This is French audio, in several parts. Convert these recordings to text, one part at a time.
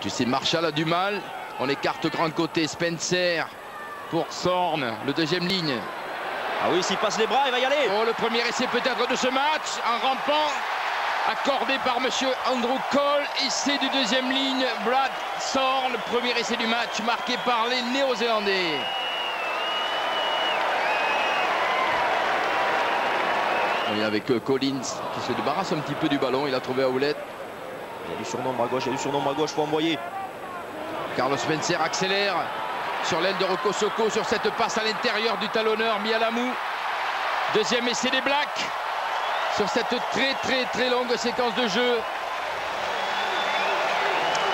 Tu sais, Marshall a du mal. On écarte grand côté. Spencer pour Sorn, le deuxième ligne. Ah oui, s'il passe les bras, il va y aller. Oh, le premier essai peut-être de ce match, en rampant, accordé par monsieur Andrew Cole. Essai du deuxième ligne, Brad Sorn, premier essai du match, marqué par les Néo-Zélandais. Et avec Collins qui se débarrasse un petit peu du ballon, il a trouvé Aoulet. Il y a du surnombre à gauche, il y a du surnombre à gauche, faut envoyer. Carlos Spencer accélère sur l'aile de Roko Soko sur cette passe à l'intérieur du talonneur Mialamou. Deuxième essai des Blacks sur cette très longue séquence de jeu.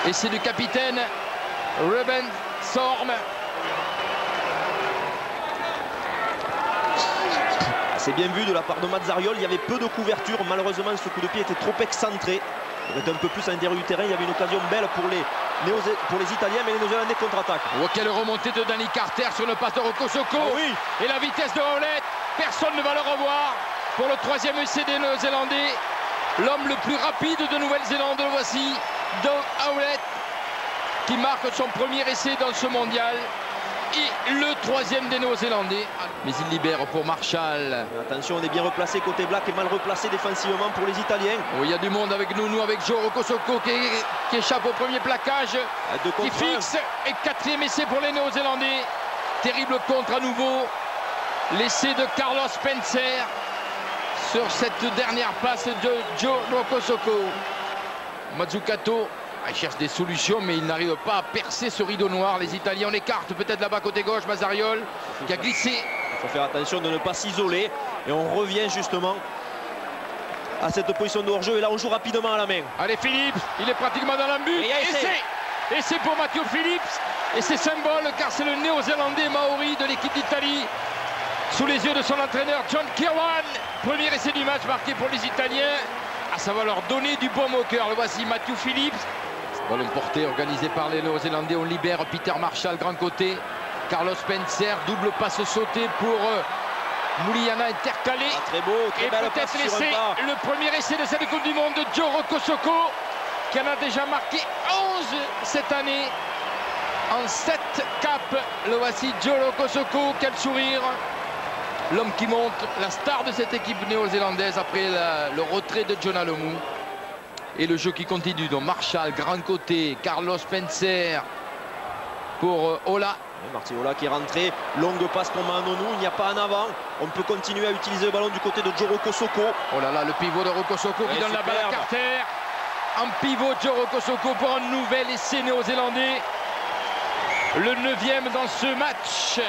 Essai du capitaine Ruben Sorn. C'est bien vu de la part de Mazzariol, il y avait peu de couverture, malheureusement ce coup de pied était trop excentré. Il était un peu plus à l'intérieur du terrain, il y avait une occasion belle pour les Italiens, mais les Néo-Zélandais contre-attaquent. Oh, quelle remontée de Danny Carter sur le passe de Roko Soko. Ah oui. Et la vitesse de Howlett, personne ne va le revoir pour le troisième essai des Néo-Zélandais. L'homme le plus rapide de Nouvelle-Zélande, le voici, Doug Howlett, qui marque son premier essai dans ce mondial. Et le troisième des Néo-Zélandais. Mais il libère pour Marshall. Attention, on est bien replacé côté Black et mal replacé défensivement pour les Italiens. Oh, il y a du monde avec nous avec Joe Roko Soko qui échappe au premier plaquage. Qui fixe. Et quatrième essai pour les Néo-Zélandais. Terrible contre à nouveau. L'essai de Carlos Spencer sur cette dernière passe de Joe Roko Soko. Mazzucato. Il cherche des solutions, mais il n'arrive pas à percer ce rideau noir. Les Italiens, on écarte peut-être là-bas côté gauche. Mazzariol qui a glissé. Il faut faire attention de ne pas s'isoler. Et on revient justement à cette position de hors-jeu. Et là, on joue rapidement à la main. Allez, Phillips, il est pratiquement dans l'embut. Et c'est pour Matthew Phillips. Et c'est symbole car c'est le Néo-Zélandais Maori de l'équipe d'Italie. Sous les yeux de son entraîneur John Kirwan. Premier essai du match marqué pour les Italiens. Ah, ça va leur donner du baume au cœur. Le voici Matthew Phillips. Ballon porté organisé par les Néo-Zélandais. On libère Peter Marshall, grand côté. Carlos Spencer, double passe sautée pour Mouliana intercalé. Ah, très beau, très belle passe sur un pas. Le premier essai de cette Coupe du Monde de Joe Roko Soko, qui en a déjà marqué 11 cette année. En 7 caps, le voici Joe Roko Soko. Quel sourire. L'homme qui monte, la star de cette équipe néo-zélandaise après le retrait de Jonah Lomu. Et le jeu qui continue, donc Marshall, grand côté, Carlos Spencer pour Ola. Marty Ola qui est rentré, longue passe pour Manonou, il n'y a pas en avant. On peut continuer à utiliser le ballon du côté de Joe Roko Soko. Oh là là, le pivot de Roko Soko qui donne la balle à Carter. En pivot, Joe Roko Soko pour un nouvel essai néo-zélandais. Le 9e dans ce match.